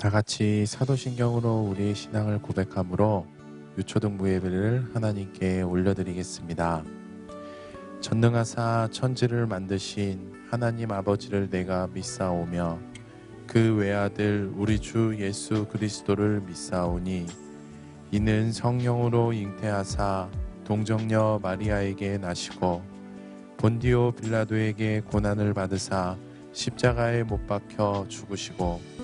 다 같이 사도신경으로 우리의 신앙을 고백함으로 유초등부 예배를 하나님께 올려드리겠습니다. 전능하사 천지를 만드신 하나님 아버지를 내가 믿사오며 그 외아들 우리 주 예수 그리스도를 믿사오니 이는 성령으로 잉태하사 동정녀 마리아에게 나시고 본디오 빌라도에게 고난을 받으사 십자가에 못 박혀 죽으시고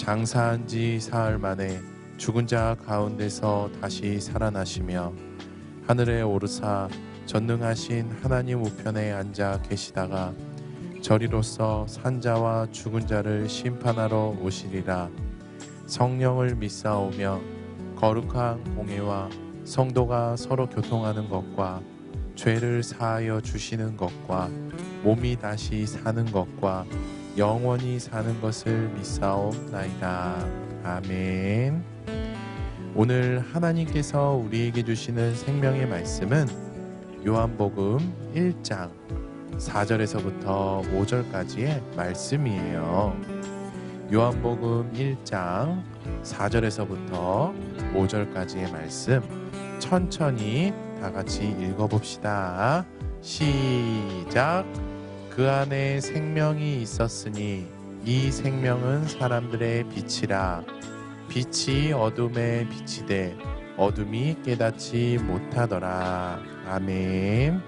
장사한 지 사흘 만에 죽은 자 가운데서 다시 살아나시며 하늘에 오르사 전능하신 하나님 우편에 앉아 계시다가 저리로서 산자와 죽은 자를 심판하러 오시리라. 성령을 믿사오며 거룩한 공예와 성도가 서로 교통하는 것과 죄를 사하여 주시는 것과 몸이 다시 사는 것과 영원히 사는 것을 믿사옵나이다. 아멘. 오늘 하나님께서 우리에게 주시는 생명의 말씀은 요한복음 1장 4절에서부터 5절까지의 말씀이에요. 요한복음 1장 4절에서부터 5절까지의 말씀 천천히 다 같이 읽어봅시다. 시작. 그 안에 생명이 있었으니 이 생명은 사람들의 빛이라. 빛이 어둠에 비치되 어둠이 깨닫지 못하더라. 아멘.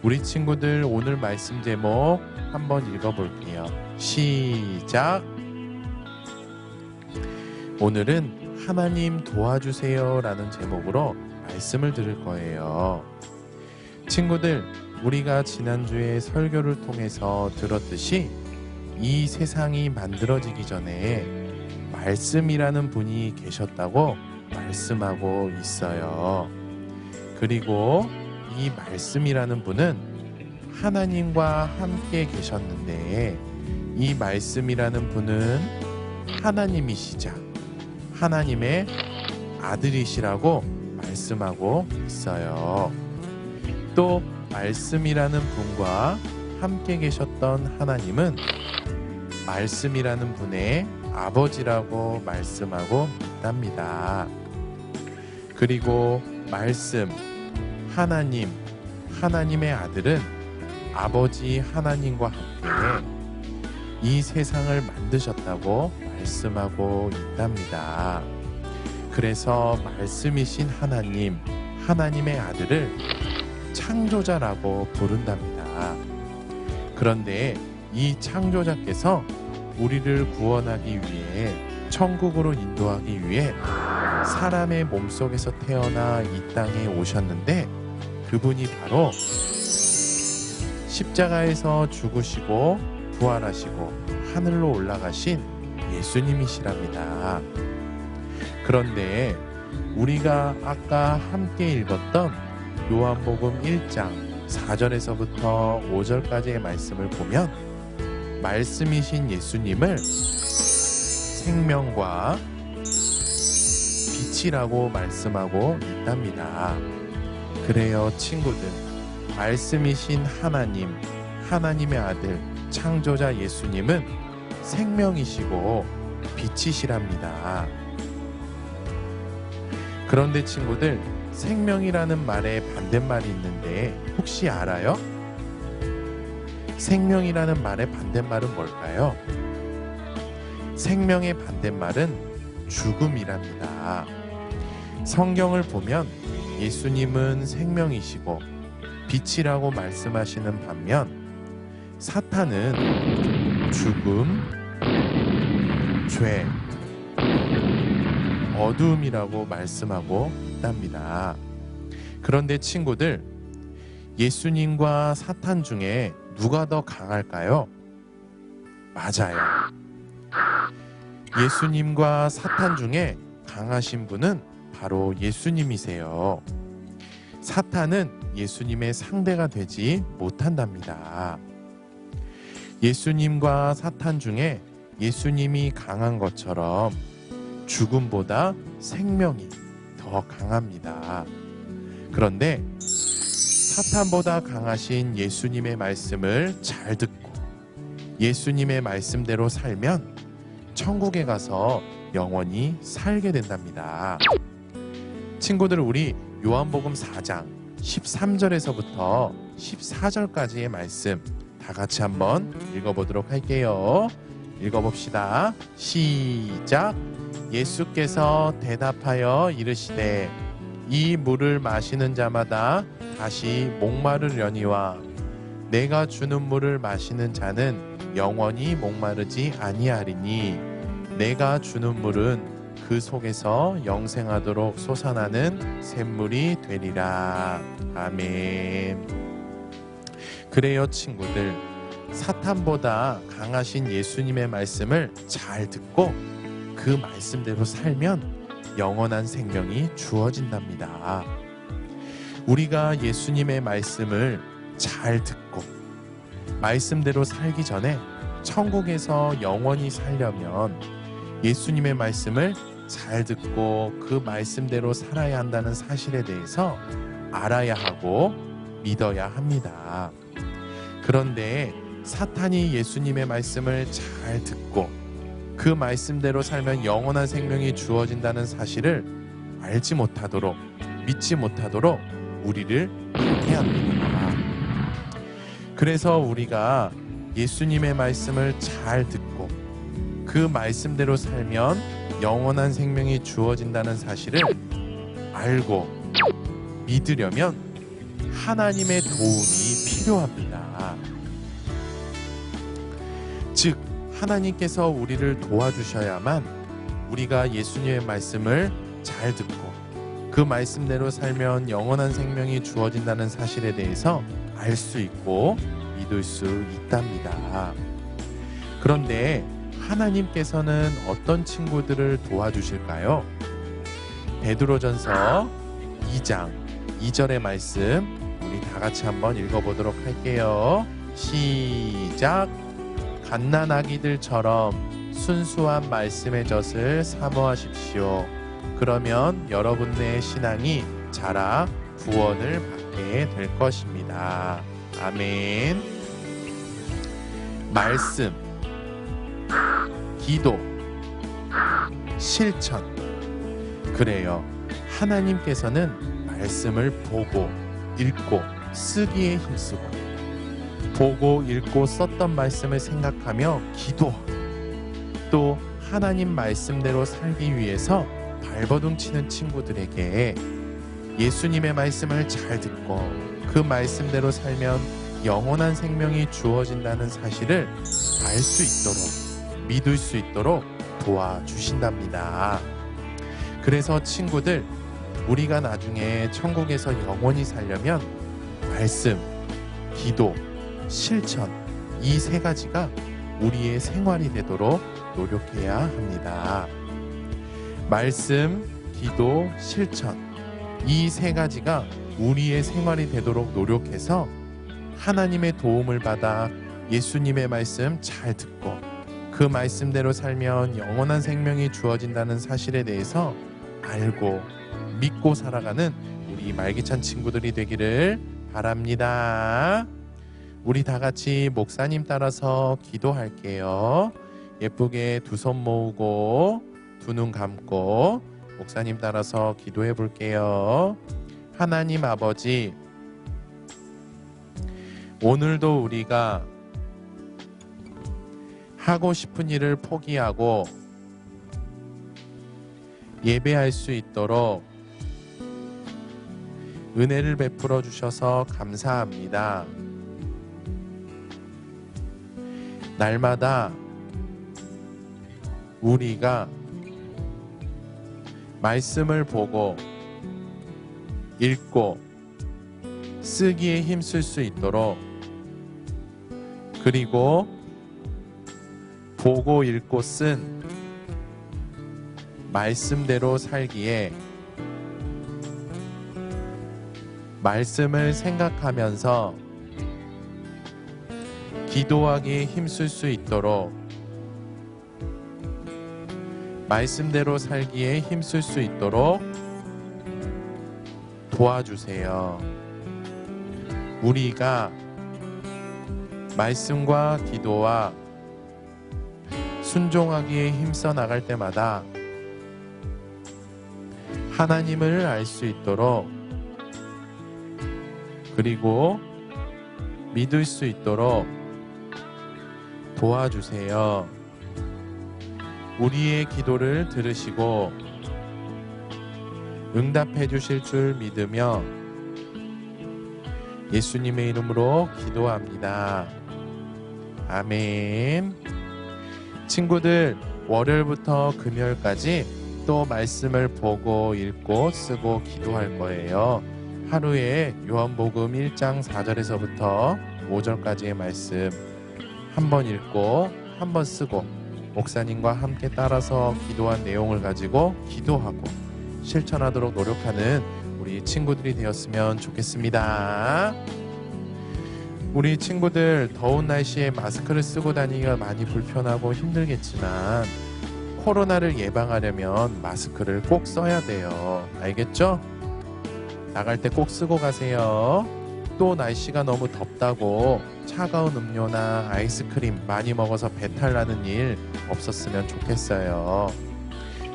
우리 친구들 오늘 말씀 제목 한번 읽어볼게요. 시작. 오늘은 하나님 도와주세요 라는 제목으로 말씀을 들을 거예요. 친구들, 우리가 지난주에 설교를 통해서 들었듯이 이 세상이 만들어지기 전에 말씀이라는 분이 계셨다고 말씀하고 있어요. 그리고 이 말씀이라는 분은 하나님과 함께 계셨는데 이 말씀이라는 분은 하나님이시자 하나님의 아들이시라고 말씀하고 있어요. 또 말씀이라는 분과 함께 계셨던 하나님은 말씀이라는 분의 아버지라고 말씀하고 있답니다. 그리고 말씀, 하나님, 하나님의 아들은 아버지 하나님과 함께 이 세상을 만드셨다고 말씀하고 있답니다. 그래서 말씀이신 하나님, 하나님의 아들을 창조자라고 부른답니다. 그런데 이 창조자께서 우리를 구원하기 위해 천국으로 인도하기 위해 사람의 몸속에서 태어나 이 땅에 오셨는데 그분이 바로 십자가에서 죽으시고 부활하시고 하늘로 올라가신 예수님이시랍니다. 그런데 우리가 아까 함께 읽었던 요한복음 1장 4절에서부터 5절까지의 말씀을 보면 말씀이신 예수님을 생명과 빛이라고 말씀하고 있답니다. 그래요, 친구들. 말씀이신 하나님, 하나님의 아들, 창조자 예수님은 생명이시고 빛이시랍니다. 그런데 친구들, 생명이라는 말에 반대말이 있는데 혹시 알아요? 생명이라는 말의 반대말은 뭘까요? 생명의 반대말은 죽음이랍니다. 성경을 보면 예수님은 생명이시고 빛이라고 말씀하시는 반면 사탄은 죽음, 죄, 어두움이라고 말씀하고 있답니다. 그런데 친구들, 예수님과 사탄 중에 누가 더 강할까요? 맞아요. 예수님과 사탄 중에 강하신 분은 바로 예수님이세요. 사탄은 예수님의 상대가 되지 못한답니다. 예수님과 사탄 중에 예수님이 강한 것처럼 죽음보다 생명이 더 강합니다. 그런데 사탄보다 강하신 예수님의 말씀을 잘 듣고 예수님의 말씀대로 살면 천국에 가서 영원히 살게 된답니다. 친구들, 우리 요한복음 4장 13절에서부터 14절까지의 말씀 다 같이 한번 읽어보도록 할게요. 읽어봅시다. 시작. 예수께서 대답하여 이르시되 이 물을 마시는 자마다 다시 목마르려니와 내가 주는 물을 마시는 자는 영원히 목마르지 아니하리니 내가 주는 물은 그 속에서 영생하도록 솟아나는 샘물이 되리라. 아멘. 그래요 친구들, 사탄보다 강하신 예수님의 말씀을 잘 듣고 그 말씀대로 살면 영원한 생명이 주어진답니다. 우리가 예수님의 말씀을 잘 듣고 말씀대로 살기 전에 천국에서 영원히 살려면 예수님의 말씀을 잘 듣고 그 말씀대로 살아야 한다는 사실에 대해서 알아야 하고 믿어야 합니다. 그런데 사탄이 예수님의 말씀을 잘 듣고 그 말씀대로 살면 영원한 생명이 주어진다는 사실을 알지 못하도록, 믿지 못하도록 우리를 박해합니다. 그래서 우리가 예수님의 말씀을 잘 듣고 그 말씀대로 살면 영원한 생명이 주어진다는 사실을 알고 믿으려면 하나님의 도움이 필요합니다. 즉, 하나님께서 우리를 도와주셔야만 우리가 예수님의 말씀을 잘 듣고 그 말씀대로 살면 영원한 생명이 주어진다는 사실에 대해서 알 수 있고 믿을 수 있답니다. 그런데 하나님께서는 어떤 친구들을 도와주실까요? 베드로전서 2장 2절의 말씀 우리 다 같이 한번 읽어보도록 할게요. 시작. 갓난아기들처럼 순수한 말씀의 젖을 사모하십시오. 그러면 여러분의 신앙이 자라 구원을 받게 될 것입니다. 아멘. 말씀, 기도, 실천. 그래요. 하나님께서는 말씀을 보고, 읽고, 쓰기에 힘쓰고 보고, 읽고, 썼던 말씀을 생각하며 기도하고 또 하나님 말씀대로 살기 위해서 발버둥 치는 친구들에게 예수님의 말씀을 잘 듣고 그 말씀대로 살면 영원한 생명이 주어진다는 사실을 알 수 있도록, 믿을 수 있도록 도와주신답니다. 그래서 친구들, 우리가 나중에 천국에서 영원히 살려면 말씀, 기도, 실천, 이 세 가지가 우리의 생활이 되도록 노력해야 합니다. 말씀, 기도, 실천, 이 세 가지가 우리의 생활이 되도록 노력해서 하나님의 도움을 받아 예수님의 말씀 잘 듣고 그 말씀대로 살면 영원한 생명이 주어진다는 사실에 대해서 알고 믿고 살아가는 우리 말기찬 친구들이 되기를 바랍니다. 우리 다 같이 목사님 따라서 기도할게요. 예쁘게 두 손 모으고 두 눈 감고 목사님 따라서 기도해 볼게요. 하나님 아버지, 오늘도 우리가 하고 싶은 일을 포기하고 예배할 수 있도록 은혜를 베풀어 주셔서 감사합니다. 날마다 우리가 말씀을 보고 읽고 쓰기에 힘쓸 수 있도록, 그리고 보고 읽고 쓴 말씀대로 살기에 말씀을 생각하면서 기도하기에 힘쓸 수 있도록 말씀대로 살기에 힘쓸 수 있도록 도와주세요. 우리가 말씀과 기도와 순종하기에 힘써 나갈 때마다 하나님을 알 수 있도록, 그리고 믿을 수 있도록 도와주세요. 우리의 기도를 들으시고 응답해 주실 줄 믿으며 예수님의 이름으로 기도합니다. 아멘. 친구들, 월요일부터 금요일까지 또 말씀을 보고 읽고 쓰고 기도할 거예요. 하루에 요한복음 1장 4절에서부터 5절까지의 말씀 한 번 읽고 한 번 쓰고 목사님과 함께 따라서 기도한 내용을 가지고 기도하고 실천하도록 노력하는 우리 친구들이 되었으면 좋겠습니다. 우리 친구들, 더운 날씨에 마스크를 쓰고 다니기가 많이 불편하고 힘들겠지만 코로나를 예방하려면 마스크를 꼭 써야 돼요. 알겠죠? 나갈 때 꼭 쓰고 가세요. 또 날씨가 너무 덥다고 차가운 음료나 아이스크림 많이 먹어서 배탈 나는 일 없었으면 좋겠어요.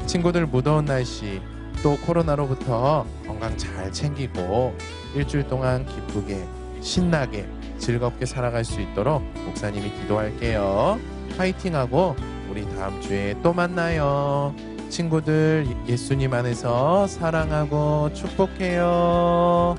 친구들, 무더운 날씨 또 코로나로부터 건강 잘 챙기고 일주일 동안 기쁘게 신나게 즐겁게 살아갈 수 있도록 목사님이 기도할게요. 화이팅하고 우리 다음 주에 또 만나요. 친구들, 예수님 안에서 사랑하고 축복해요.